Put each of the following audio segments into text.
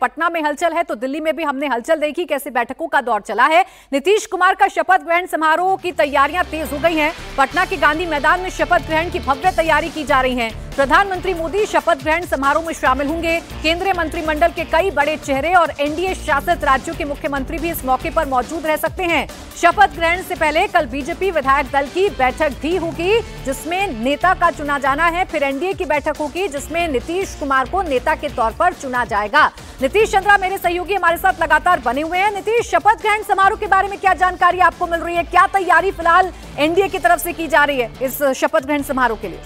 पटना में हलचल है तो दिल्ली में भी हमने हलचल देखी, कैसे बैठकों का दौर चला है। नीतीश कुमार का शपथ ग्रहण समारोह की तैयारियां तेज हो गई हैं। पटना के गांधी मैदान में शपथ ग्रहण की भव्य तैयारी की जा रही है। प्रधानमंत्री मोदी शपथ ग्रहण समारोह में शामिल होंगे। केंद्रीय मंत्रिमंडल के कई बड़े चेहरे और एनडीए शासित राज्यों के मुख्यमंत्री भी इस मौके पर मौजूद रह सकते हैं। शपथ ग्रहण से पहले कल बीजेपी विधायक दल की बैठक भी होगी, जिसमें नेता का चुना जाना है। फिर एनडीए की बैठक होगी, जिसमें नीतीश कुमार को नेता के तौर पर चुना जाएगा। नीतीश चंद्रा मेरे सहयोगी हमारे साथ लगातार बने हुए हैं। नीतीश, शपथ ग्रहण समारोह के बारे में क्या जानकारी आपको मिल रही है? क्या तैयारी फिलहाल एनडीए की तरफ से की जा रही है इस शपथ ग्रहण समारोह के लिए?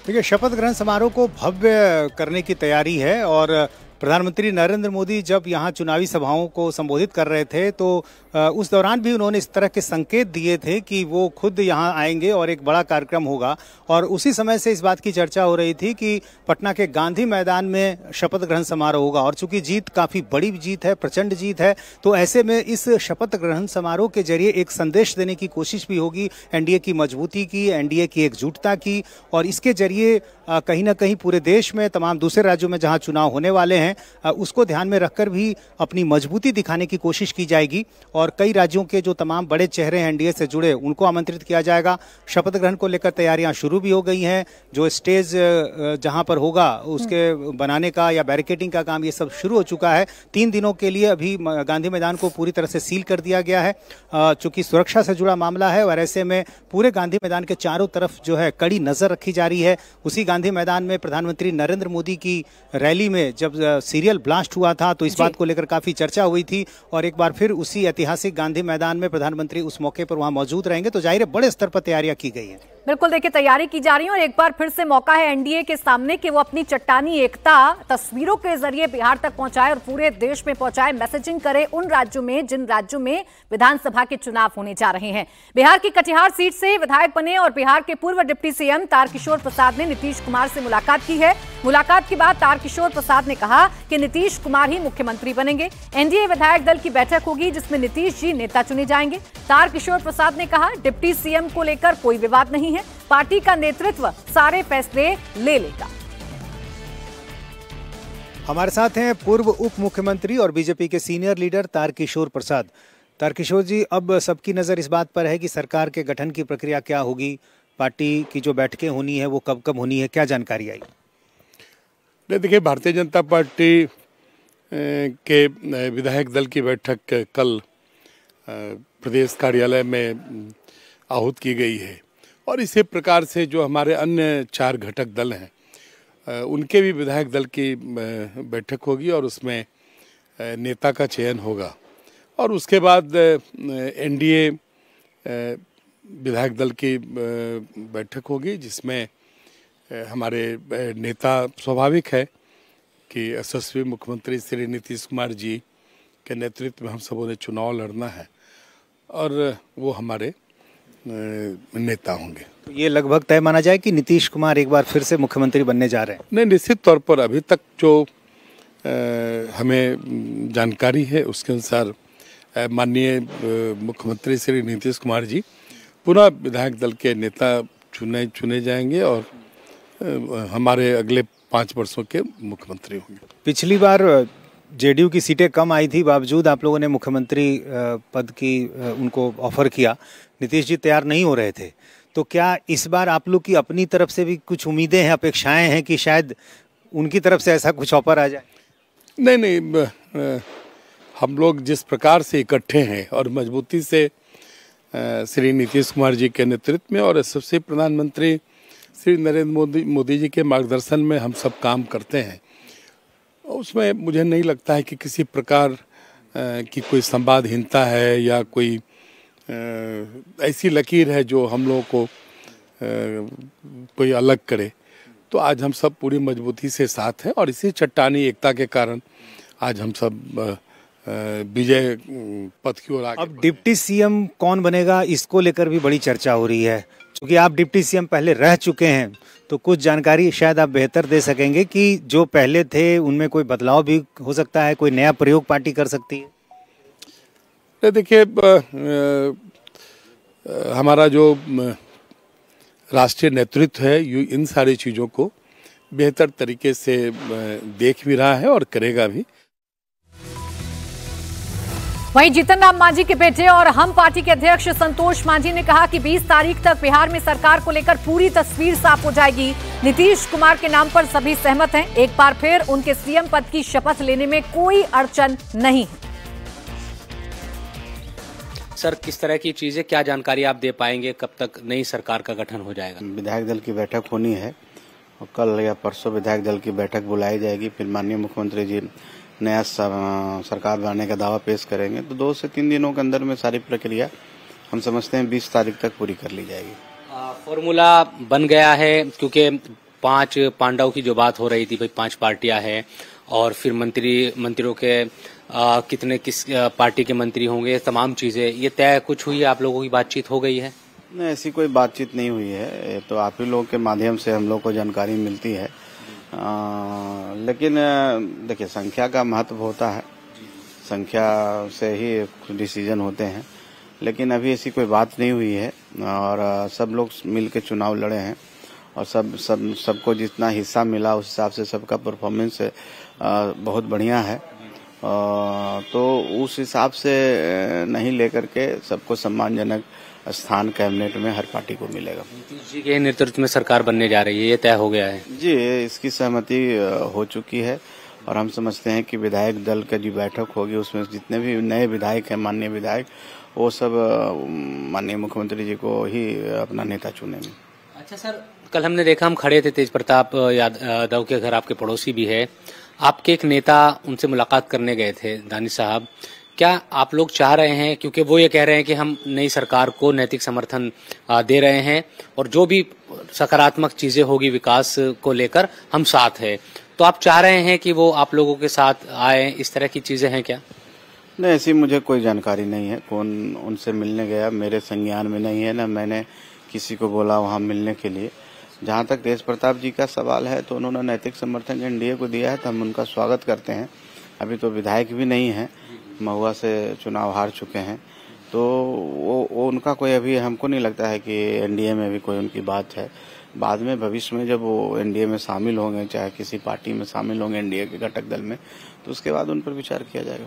देखिए, शपथ ग्रहण समारोह को भव्य करने की तैयारी है और प्रधानमंत्री नरेंद्र मोदी जब यहाँ चुनावी सभाओं को संबोधित कर रहे थे तो उस दौरान भी उन्होंने इस तरह के संकेत दिए थे कि वो खुद यहाँ आएंगे और एक बड़ा कार्यक्रम होगा। और उसी समय से इस बात की चर्चा हो रही थी कि पटना के गांधी मैदान में शपथ ग्रहण समारोह होगा। और चूंकि जीत काफ़ी बड़ी जीत है, प्रचंड जीत है, तो ऐसे में इस शपथ ग्रहण समारोह के जरिए एक संदेश देने की कोशिश भी होगी एनडीए की मजबूती की, एनडीए की एकजुटता की। और इसके जरिए कहीं ना कहीं पूरे देश में, तमाम दूसरे राज्यों में जहां चुनाव होने वाले हैं, उसको ध्यान में रखकर भी अपनी मजबूती दिखाने की कोशिश की जाएगी। और कई राज्यों के जो तमाम बड़े चेहरे हैं एनडीए से जुड़े, उनको आमंत्रित किया जाएगा। शपथ ग्रहण को लेकर तैयारियां शुरू भी हो गई हैं। जो स्टेज जहां पर होगा उसके बनाने का या बैरिकेडिंग का काम, ये सब शुरू हो चुका है। 3 दिनों के लिए अभी गांधी मैदान को पूरी तरह से सील कर दिया गया है, चूंकि सुरक्षा से जुड़ा मामला है। और ऐसे में पूरे गांधी मैदान के चारों तरफ जो है कड़ी नजर रखी जा रही है। उसी गांधी मैदान में प्रधानमंत्री नरेंद्र मोदी की रैली में जब सीरियल ब्लास्ट हुआ था तो इस बात को लेकर काफी चर्चा हुई थी। और एक बार फिर उसी ऐतिहासिक गांधी मैदान में प्रधानमंत्री उस मौके पर वहां मौजूद रहेंगे, तो जाहिर है बड़े स्तर पर तैयारियां की गई हैं। बिल्कुल, देखिए तैयारी की जा रही है और एक बार फिर से मौका है एनडीए के सामने कि वो अपनी चट्टानी एकता तस्वीरों के जरिए बिहार तक पहुंचाए और पूरे देश में पहुंचाए, मैसेजिंग करे उन राज्यों में जिन राज्यों में विधानसभा के चुनाव होने जा रहे हैं। बिहार की कटिहार सीट से विधायक बने और बिहार के पूर्व डिप्टी सीएम तारकिशोर प्रसाद ने नीतीश कुमार से मुलाकात की है। मुलाकात के बाद तारकिशोर प्रसाद ने कहा कि नीतीश कुमार ही मुख्यमंत्री बनेंगे। एनडीए विधायक दल की बैठक होगी, जिसमें नीतीश जी नेता चुने जाएंगे। तारकिशोर प्रसाद ने कहा, डिप्टी सीएम को लेकर कोई विवाद नहीं है, पार्टी का नेतृत्व सारे फैसले ले लेगा। हमारे साथ हैं पूर्व उप मुख्यमंत्री और बीजेपी के सीनियर लीडर तारकिशोर प्रसाद। तारकिशोर जी, अब सबकी नजर इस बात पर है कि सरकार के गठन की प्रक्रिया क्या होगी, पार्टी की जो बैठकें होनी है वो कब कब होनी है, क्या जानकारी आई? देखिए, भारतीय जनता पार्टी के विधायक दल की बैठक कल प्रदेश कार्यालय में आहूत की गई है। और इसी प्रकार से जो हमारे अन्य 4 घटक दल हैं उनके भी विधायक दल की बैठक होगी और उसमें नेता का चयन होगा। और उसके बाद एनडीए विधायक दल की बैठक होगी, जिसमें हमारे नेता, स्वाभाविक है कि यशस्वी मुख्यमंत्री श्री नीतीश कुमार जी के नेतृत्व में हम सबों ने चुनाव लड़ना है और वो हमारे नेता होंगे। तो ये लगभग तय माना जाए कि नीतीश कुमार एक बार फिर से मुख्यमंत्री बनने जा रहे हैं? नहीं, निश्चित तौर पर अभी तक जो हमें जानकारी है उसके अनुसार माननीय मुख्यमंत्री श्री नीतीश कुमार जी पुनः विधायक दल के नेता चुने जाएंगे और हमारे अगले 5 वर्षों के मुख्यमंत्री होंगे। पिछली बार जेडीयू की सीटें कम आई थी, बावजूद आप लोगों ने मुख्यमंत्री पद की उनको ऑफर किया, नीतीश जी तैयार नहीं हो रहे थे। तो क्या इस बार आप लोग की अपनी तरफ से भी कुछ उम्मीदें हैं, अपेक्षाएं हैं कि शायद उनकी तरफ से ऐसा कुछ ऑफर आ जाए? नहीं, हम लोग जिस प्रकार से इकट्ठे हैं और मजबूती से श्री नीतीश कुमार जी के नेतृत्व में और सबसे प्रधानमंत्री श्री नरेंद्र मोदी जी के मार्गदर्शन में हम सब काम करते हैं, उसमें मुझे नहीं लगता है कि किसी प्रकार की कोई संवादहीनता है या कोई ऐसी लकीर है जो हम लोगों को कोई अलग करे। तो आज हम सब पूरी मजबूती से साथ हैं और इसी चट्टानी एकता के कारण आज हम सब विजय पथ की ओर आगे। अब डिप्टी सीएम कौन बनेगा, इसको लेकर भी बड़ी चर्चा हो रही है। क्योंकि आप डिप्टी सीएम पहले रह चुके हैं तो कुछ जानकारी शायद आप बेहतर दे सकेंगे कि जो पहले थे उनमें कोई बदलाव भी हो सकता है, कोई नया प्रयोग पार्टी कर सकती है? देखिए, हमारा जो राष्ट्रीय नेतृत्व है इन सारी चीज़ों को बेहतर तरीके से देख भी रहा है और करेगा भी। वहीं जीतन राम मांझी के बेटे और हम पार्टी के अध्यक्ष संतोष मांझी ने कहा कि 20 तारीख तक बिहार में सरकार को लेकर पूरी तस्वीर साफ हो जाएगी। नीतीश कुमार के नाम पर सभी सहमत हैं। एक बार फिर उनके सीएम पद की शपथ लेने में कोई अड़चन नहीं है। सर, किस तरह की चीजें, क्या जानकारी आप दे पाएंगे? कब तक नई सरकार का गठन हो जाएगा? विधायक दल की बैठक होनी है और कल या परसों विधायक दल की बैठक बुलाई जाएगी। फिर माननीय मुख्यमंत्री जी नया सरकार बनाने का दावा पेश करेंगे, तो 2 से 3 दिनों के अंदर में सारी प्रक्रिया हम समझते हैं 20 तारीख तक पूरी कर ली जाएगी। फॉर्मूला बन गया है, क्योंकि 5 पांडव की जो बात हो रही थी, भाई 5 पार्टियां हैं और फिर मंत्रियों के किस पार्टी के मंत्री होंगे, तमाम चीजें ये तय कुछ हुई है? आप लोगों की बातचीत हो गई है? नहीं, ऐसी कोई बातचीत नहीं हुई है। ये तो आप ही लोगों के माध्यम से हम लोग को जानकारी मिलती है। लेकिन देखिए, संख्या का महत्व होता है, संख्या से ही डिसीजन होते हैं। लेकिन अभी ऐसी कोई बात नहीं हुई है और सब लोग मिल के चुनाव लड़े हैं और सबको जितना हिस्सा मिला उस हिसाब से सबका परफॉर्मेंस बहुत बढ़िया है। तो उस हिसाब से नहीं लेकर के सबको सम्मानजनक स्थान कैबिनेट में हर पार्टी को मिलेगा। नीतीश जी के नेतृत्व में सरकार बनने जा रही है, ये तय हो गया है? जी, इसकी सहमति हो चुकी है और हम समझते हैं कि विधायक दल का जो बैठक होगी उसमें जितने भी नए विधायक हैं, माननीय विधायक, वो सब माननीय मुख्यमंत्री जी को ही अपना नेता चुनेंगे। अच्छा सर, कल हमने देखा, हम खड़े थे तेज प्रताप यादव के घर, आपके पड़ोसी भी है, आपके एक नेता उनसे मुलाकात करने गए थे, दानिश साहब। क्या आप लोग चाह रहे हैं, क्योंकि वो ये कह रहे हैं कि हम नई सरकार को नैतिक समर्थन दे रहे हैं और जो भी सकारात्मक चीजें होगी विकास को लेकर हम साथ हैं, तो आप चाह रहे हैं कि वो आप लोगों के साथ आए, इस तरह की चीजें हैं क्या? नहीं, ऐसी मुझे कोई जानकारी नहीं है। कौन उनसे मिलने गया मेरे संज्ञान में नहीं है, ना मैंने किसी को बोला वहाँ मिलने के लिए। जहाँ तक तेज प्रताप जी का सवाल है, तो उन्होंने नैतिक समर्थन एनडीए को दिया है, तो हम उनका स्वागत करते हैं। अभी तो विधायक भी नहीं है, महुआ से चुनाव हार चुके हैं, तो वो उनका कोई अभी हमको नहीं लगता है कि एनडीए में भी कोई उनकी बात है। बाद में भविष्य में जब वो एनडीए में शामिल होंगे, चाहे किसी पार्टी में शामिल होंगे एनडीए के घटक दल में, तो उसके बाद उन पर विचार किया जाएगा।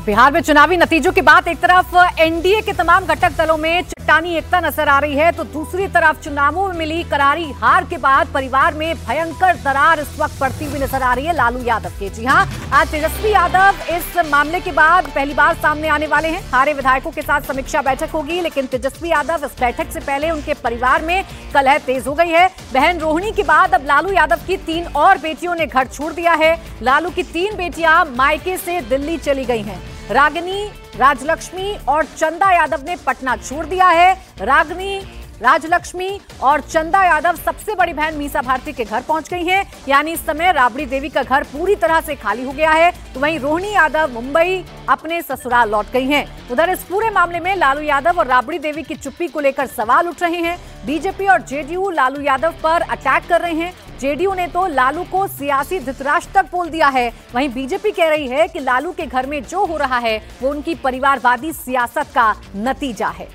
बिहार में चुनावी नतीजों के बाद एक तरफ एनडीए के तमाम घटक दलों में चट्टानी एकता नजर आ रही है, तो दूसरी तरफ चुनावों में मिली करारी हार के बाद परिवार में भयंकर दरार इस वक्त पड़ती हुई नजर आ रही है लालू यादव के। जी हां, आज तेजस्वी यादव इस मामले के बाद पहली बार सामने आने वाले हैं। हारे विधायकों के साथ समीक्षा बैठक होगी, लेकिन तेजस्वी यादव इस बैठक से पहले उनके परिवार में कलह तेज हो गई है। बहन रोहिणी के बाद अब लालू यादव की 3 और बेटियों ने घर छोड़ दिया है। लालू की 3 बेटियां मायके से दिल्ली चली गई हैं। रागिनी, राजलक्ष्मी और चंदा यादव ने पटना छोड़ दिया है। रागिनी, राजलक्ष्मी और चंदा यादव सबसे बड़ी बहन मीसा भारती के घर पहुंच गई हैं, यानी इस समय राबड़ी देवी का घर पूरी तरह से खाली हो गया है। तो वहीं रोहिणी यादव मुंबई अपने ससुराल लौट गई हैं। उधर इस पूरे मामले में लालू यादव और राबड़ी देवी की चुप्पी को लेकर सवाल उठ रहे हैं। बीजेपी और जेडीयू लालू यादव पर अटैक कर रहे हैं। जेडीयू ने तो लालू को सियासी धृतराष्ट्र तक बोल दिया है। वहीं बीजेपी कह रही है कि लालू के घर में जो हो रहा है वो उनकी परिवारवादी सियासत का नतीजा है।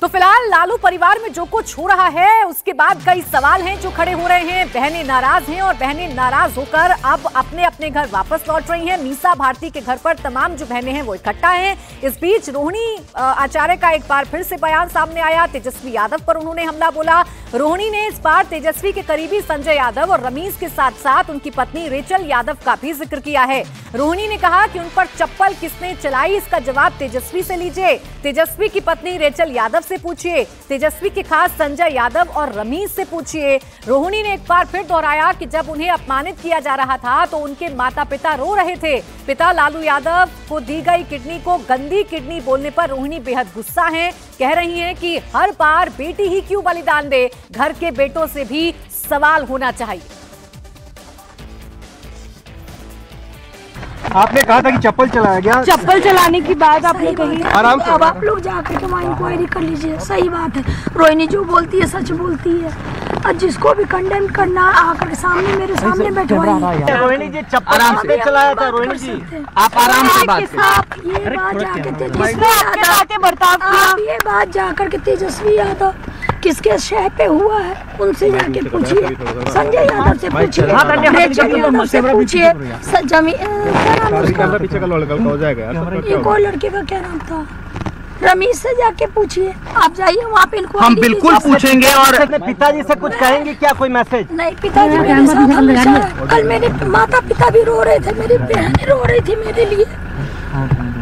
तो फिलहाल लालू परिवार में जो कुछ हो रहा है उसके बाद कई सवाल हैं जो खड़े हो रहे हैं। बहनें नाराज हैं और बहनें नाराज होकर अब अपने अपने घर वापस लौट रही हैं। मीसा भारती के घर पर तमाम जो बहनें हैं वो इकट्ठा हैं। इस बीच रोहिणी आचार्य का एक बार फिर से बयान सामने आया। तेजस्वी यादव पर उन्होंने हमला बोला। रोहिणी ने इस बार तेजस्वी के करीबी संजय यादव और रमीज के साथ साथ उनकी पत्नी रेचल यादव का भी जिक्र किया है। रोहिणी ने कहा कि उन पर चप्पल किसने चलाई, इसका जवाब तेजस्वी से लीजिए। तेजस्वी की पत्नी रेचल यादव से पूछिए, तेजस्वी के खास संजय यादव और रमीज से पूछिए। रोहिणी ने एक बार फिर दोहराया कि जब उन्हें अपमानित किया जा रहा था तो उनके माता पिता रो रहे थे। पिता लालू यादव को दी गई किडनी को गंदी किडनी बोलने पर रोहिणी बेहद गुस्सा हैं। कह रही हैं कि हर बार बेटी ही क्यों बलिदान दे, घर के बेटों से भी सवाल होना चाहिए। आपने कहा था कि चप्पल चलाया गया। चप्पल चलाने की बात आपने कही, आराम से। अब आप लोग जाकर के वहाँ इंक्वायरी कर लीजिए। सही बात है, रोहिणी जो बोलती है सच बोलती है। और जिसको भी कंडेम करना आकर के सामने मेरे सामने बैठवाइए। रोहिणी जी चप्पल आराम से चलाया था। रोहिणी जी आप आराम से बात करें। ये बात जाकर ये बात जाकर के तेजस्वी यादव किसके शह पे हुआ है उनसे जाके पूछिए, संजय यादव से पूछिए, यादव से पूछिए, एक और लड़के का क्या नाम था, रमेश से जाके पूछिए। आप जाइए वहाँ पे इनको। हम बिल्कुल पूछेंगे। और पिताजी से कुछ कहेंगे क्या, कोई मैसेज? नहीं, पिताजी मेरे साथ हमेशा है। कल मेरे माता पिता भी रो रहे थे, मेरी बहनें रो रही थी मेरे लिए।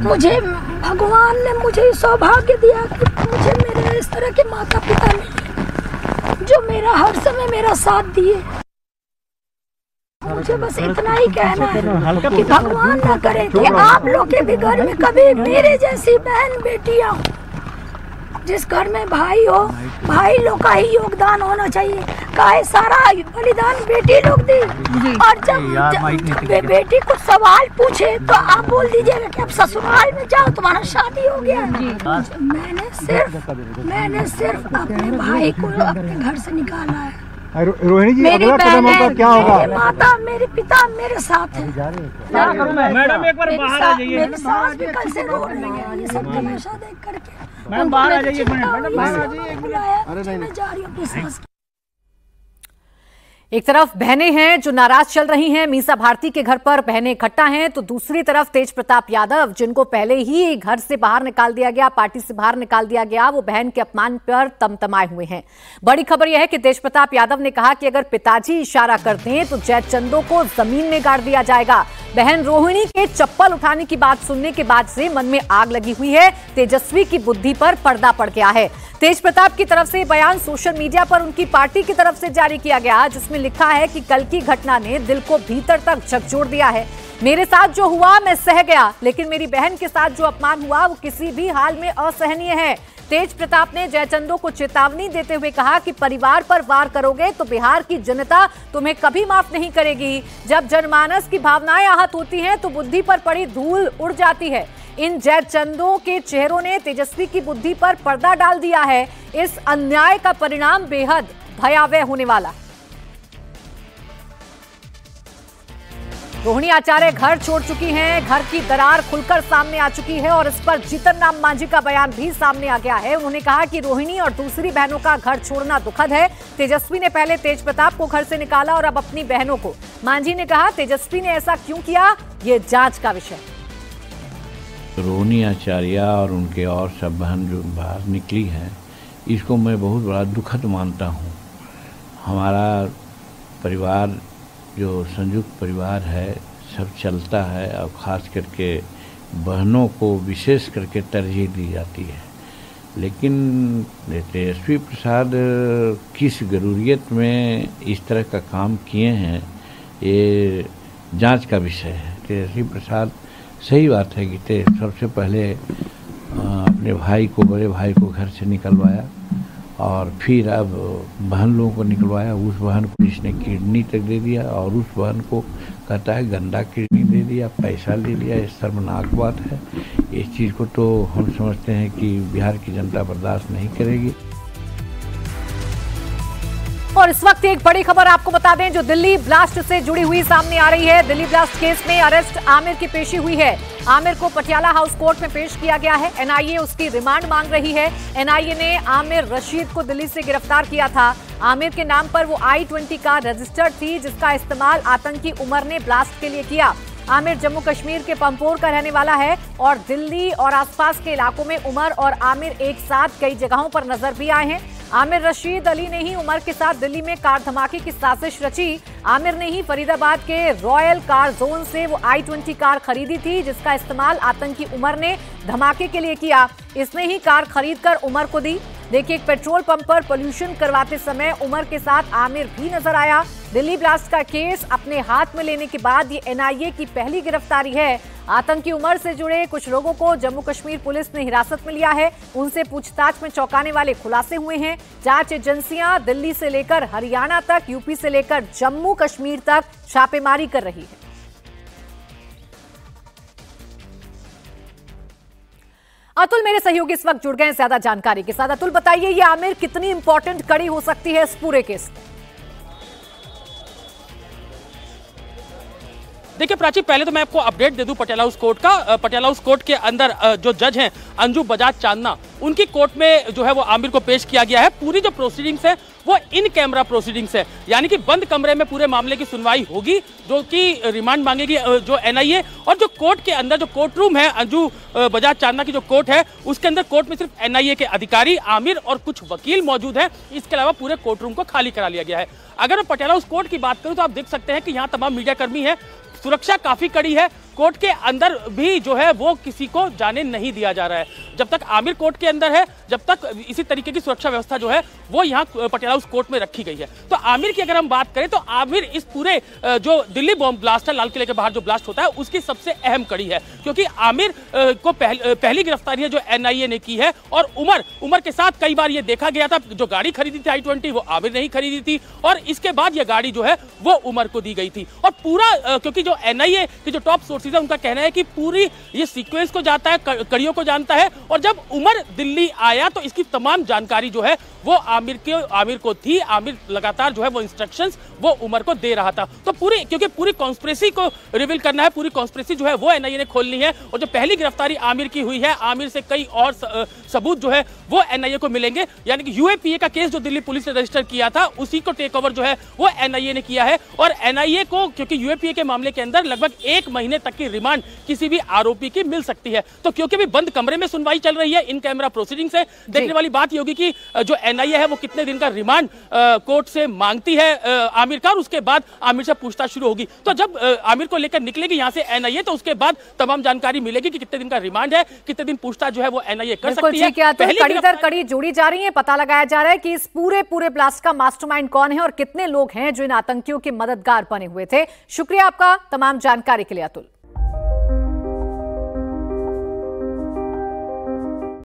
मुझे भगवान ने मुझे सौभाग्य दिया कि मुझे मेरे इस तरह के माता पिता मिले जो मेरा हर समय मेरा साथ दिए। मुझे बस इतना ही कहना है कि भगवान ना करे कि आप लोग के भी घर में कभी मेरे जैसी बहन बेटियां हो। जिस घर में भाई हो, भाई लोग का ही योगदान होना चाहिए। काहे सारा बलिदान बेटी लोग दी। और जब बेटी कुछ सवाल पूछे तो आप बोल दीजिएगा कि अब ससुराल में जाओ, तुम्हारा शादी हो गया। मैंने सिर्फ अपने भाई को अपने घर से निकाला है। रोहिणी जी अगला कदम आपका क्या होगा? मेरी माता मेरे पिता मेरे साथ है। मैडम एक बार बाहर आ जाइए। मेरी सास भी कल से रो रही है ये सब तमाशा देख करके। मैडम बाहर आ जाइए। मैडम बाहर आ जाइए। मैं जा रही हूँ अपनी सास। एक तरफ बहनें हैं जो नाराज चल रही हैं, मीसा भारती के घर पर बहनें इकट्ठा हैं, तो दूसरी तरफ तेज प्रताप यादव जिनको पहले ही घर से बाहर निकाल दिया गया, पार्टी से बाहर निकाल दिया गया, वो बहन के अपमान पर तमतमाए हुए हैं। बड़ी खबर यह है कि तेज प्रताप यादव ने कहा कि अगर पिताजी इशारा करते हैं तो जयचंदो को जमीन में गाड़ दिया जाएगा। बहन रोहिणी के चप्पल उठाने की बात सुनने के बाद से मन में आग लगी हुई है। तेजस्वी की बुद्धि पर पर्दा पड़ गया है। तेज प्रताप की तरफ से बयान सोशल मीडिया पर उनकी पार्टी की तरफ से जारी किया गया, जिसमें लिखा है कि कल की घटना ने दिल को भीतर तक झकझोर दिया है। मेरे साथ जो हुआ मैं सह गया, लेकिन मेरी बहन के साथ जो अपमान हुआ वो किसी भी हाल में असहनीय है। तेज प्रताप ने जयचंदो को चेतावनी देते हुए कहा कि परिवार पर वार करोगे तो बिहार की जनता तुम्हें कभी माफ नहीं करेगी। जब जनमानस की भावनाएं आहत होती हैं तो बुद्धि पर पड़ी धूल उड़ जाती है। इन जयचंदों के चेहरों ने तेजस्वी की बुद्धि पर पर्दा डाल दिया है। इस अन्याय का परिणाम बेहद भयावह होने वाला। रोहिणी आचार्य घर छोड़ चुकी हैं, घर की दरार खुलकर सामने आ चुकी है और इस पर जीतन राम मांझी का बयान भी सामने आ गया है। उन्होंने कहा कि रोहिणी और दूसरी बहनों का घर छोड़ना दुखद है। तेजस्वी ने पहले तेज प्रताप को घर से निकाला और अब अपनी बहनों को। मांझी ने कहा तेजस्वी ने ऐसा क्यों किया, ये जांच का विषय। रोहिणी आचार्य और उनके और सब बहन जो बाहर निकली हैं, इसको मैं बहुत बड़ा दुखद मानता हूँ। हमारा परिवार जो संयुक्त परिवार है सब चलता है और ख़ास करके बहनों को विशेष करके तरजीह दी जाती है। लेकिन तेजस्वी प्रसाद किस ज़रूरियत में इस तरह का काम किए हैं ये जांच का विषय है। तेजस्वी प्रसाद सही बात है कि सबसे पहले अपने भाई को, बड़े भाई को घर से निकलवाया और फिर अब बहन लोगों को निकलवाया। उस बहन को इसने किडनी तक दे दिया और उस बहन को कहता है गंदा किडनी दे दिया, पैसा ले लिया। ये शर्मनाक बात है। इस चीज़ को तो हम समझते हैं कि बिहार की जनता बर्दाश्त नहीं करेगी। और इस वक्त एक बड़ी खबर आपको बता दें जो दिल्ली ब्लास्ट से जुड़ी हुई सामने आ रही है। दिल्ली ब्लास्ट केस में अरेस्ट आमिर की पेशी हुई है। आमिर को पटियाला हाउस कोर्ट में पेश किया गया है। एनआईए उसकी रिमांड मांग रही है। एनआईए ने आमिर रशीद को दिल्ली से गिरफ्तार किया था। आमिर के नाम पर वो I-20 कार रजिस्टर्ड थी जिसका इस्तेमाल आतंकी उमर ने ब्लास्ट के लिए किया। आमिर जम्मू कश्मीर के पंपोर का रहने वाला है और दिल्ली और आसपास के इलाकों में उमर और आमिर एक साथ कई जगहों पर नजर भी आए हैं। आमिर रशीद अली ने ही उमर के साथ दिल्ली में कार धमाके की साजिश रची। आमिर ने ही फरीदाबाद के रॉयल कार जोन से वो I-20 कार खरीदी थी जिसका इस्तेमाल आतंकी उमर ने धमाके के लिए किया। इसने ही कार खरीदकर उमर को दी। देखिए, एक पेट्रोल पंप पर पोल्यूशन करवाते समय उमर के साथ आमिर भी नजर आया। दिल्ली ब्लास्ट का केस अपने हाथ में लेने के बाद ये एनआईए की पहली गिरफ्तारी है। आतंकी उमर से जुड़े कुछ लोगों को जम्मू कश्मीर पुलिस ने हिरासत में लिया है। उनसे पूछताछ में चौंकाने वाले खुलासे हुए हैं। जांच एजेंसियां दिल्ली से लेकर हरियाणा तक, यूपी से लेकर जम्मू कश्मीर तक छापेमारी कर रही है। अतुल मेरे सहयोगी इस वक्त जुड़ गए हैं ज्यादा जानकारी के साथ। अतुल बताइए, ये आमिर कितनी इंपॉर्टेंट कड़ी हो सकती है इस पूरे केस में? देखिए प्राची, पहले तो मैं आपको अपडेट दे दूं पटियाला हाउस कोर्ट का। पटियाला हाउस कोर्ट के अंदर जो जज हैं अंजू बजाज चांदना, उनकी कोर्ट में जो है वो आमिर को पेश किया गया है। पूरी जो प्रोसीडिंग्स है वो इन कैमरा प्रोसीडिंग्स है, यानी कि बंद कमरे में पूरे मामले की सुनवाई होगी, जो कि रिमांड मांगेगी जो एनआईए। और जो कोर्ट के अंदर जो कोर्ट रूम है, अंजू बजाज चांदना की जो कोर्ट है, उसके अंदर कोर्ट में सिर्फ एनआईए के अधिकारी, आमिर और कुछ वकील मौजूद हैं। इसके अलावा पूरे कोर्ट रूम को खाली करा लिया गया है। अगर मैं पटियाला हाउस कोर्ट की बात करूं तो आप देख सकते हैं कि यहाँ तमाम मीडिया कर्मी है, सुरक्षा काफी कड़ी है। कोर्ट के अंदर भी जो है वो किसी को जाने नहीं दिया जा रहा है। जब तक आमिर कोर्ट के अंदर है, जब तक इसी तरीके की सुरक्षा व्यवस्था जो है वो यहाँ पटियाला हाउस कोर्ट में रखी गई है। तो आमिर की अगर हम बात करें तो आमिर इस पूरे जो दिल्ली बॉम्ब ब्लास्ट है, लाल किले के बाहर जो ब्लास्ट होता है, उसकी सबसे अहम कड़ी है, क्योंकि आमिर को पहली गिरफ्तारी है जो एनआईए ने की है। और उमर के साथ कई बार ये देखा गया था, जो गाड़ी खरीदी थी i20 वो आमिर ने ही खरीदी थी, और इसके बाद ये गाड़ी जो है वो उमर को दी गई थी। और पूरा क्योंकि जो एनआईए के जो टॉप सोर्सेज है उनका कहना है कि पूरी ये सीक्वेंस को जानता है, कड़ियों को जानता है, और जब उमर दिल्ली आया तो इसकी तमाम जानकारी जो है वो आमिर को थी। आमिर लगातार जो है वो इंस्ट्रक्शंस वो उमर को दे रहा था। तो क्योंकि पूरी कॉन्स्पिरेसी को रिवील करना है, पूरी कॉन्स्पिरेसी जो है वो एनआईए ने खोलनी है। और जो पहली गिरफ्तारी आमिर की हुई है, आमिर से कई और सबूत जो है वो एनआईए को मिलेंगे, यानी कि यूएपीए का केस जो दिल्ली पुलिस ने रजिस्टर किया था उसी को टेक ओवर जो है वो एनआईए ने किया है। और एनआईए को क्योंकि यूएपीए के मामले के अंदर लगभग 1 महीने तक की रिमांड किसी भी आरोपी की मिल सकती है। तो क्योंकि भी बंद कमरे में सुनवाई चल रही है, इन कैमरा प्रोसीडिंग्स है, देखने वाली बात ये होगी कि जो एनआईए है वो कितने दिन का रिमांड कोर्ट से मांगती है आमिर का, और उसके बाद आमिर से पूछताछ शुरू होगी। तो जब आमिर को लेकर निकलेगी यहाँ से एनआईए, तो उसके बाद तमाम जानकारी मिलेगी कि कितने दिन का रिमांड है, कितने दिन पूछताछ जो है वो एनआईए कर सकती है। कड़ी दर कड़ी जोड़ी जा रही है, पता लगाया जा रहा है कि इस पूरे ब्लास्ट का मास्टरमाइंड कौन है और कितने लोग हैं जो इन आतंकियों के मददगार बने हुए थे। शुक्रिया आपका तमाम जानकारी के लिए अतुल।